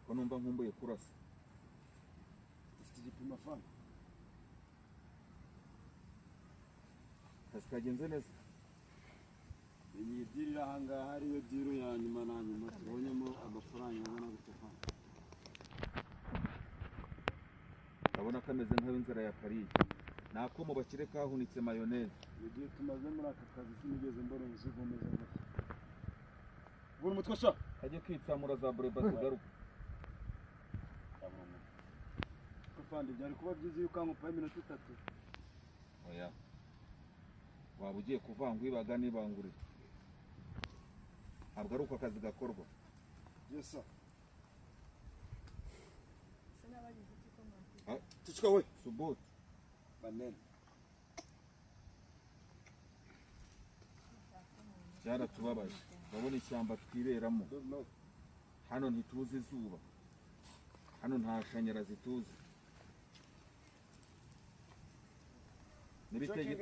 ko numva nkumbuye kurasa. Ufite igipimo fana. Kazi kagenze neza. Iyi diri ahangaha ariyo diri ya nyuma na nyuma tubonyemo amafaranga angana gute fana. Ndabona kameze nk'ayo inzara ya kariye. Nako mu bakire kahunitse mayonnaise. Igihe tumaze muri aka kazi sinigeze mbona umuzigo umeze gutya. Buri mutwe sha ajye kwitsamura za bureba zigaruka. Kufandi byari kuba byiza yuko ankupaye iminota 3. Oya. Waba ugiye kuvanga ibaga nibangurira. Ntabwo ari uko akazi gakorwa. Yes sir. Sinabagize icyo mwakira. Tuchika we. Subut. Banene. Cyaratubabaje. Ndabona ishyamba twiberamo. Hano ntituzi izuba. Hano nta shanyarazi tuzi. Nibitege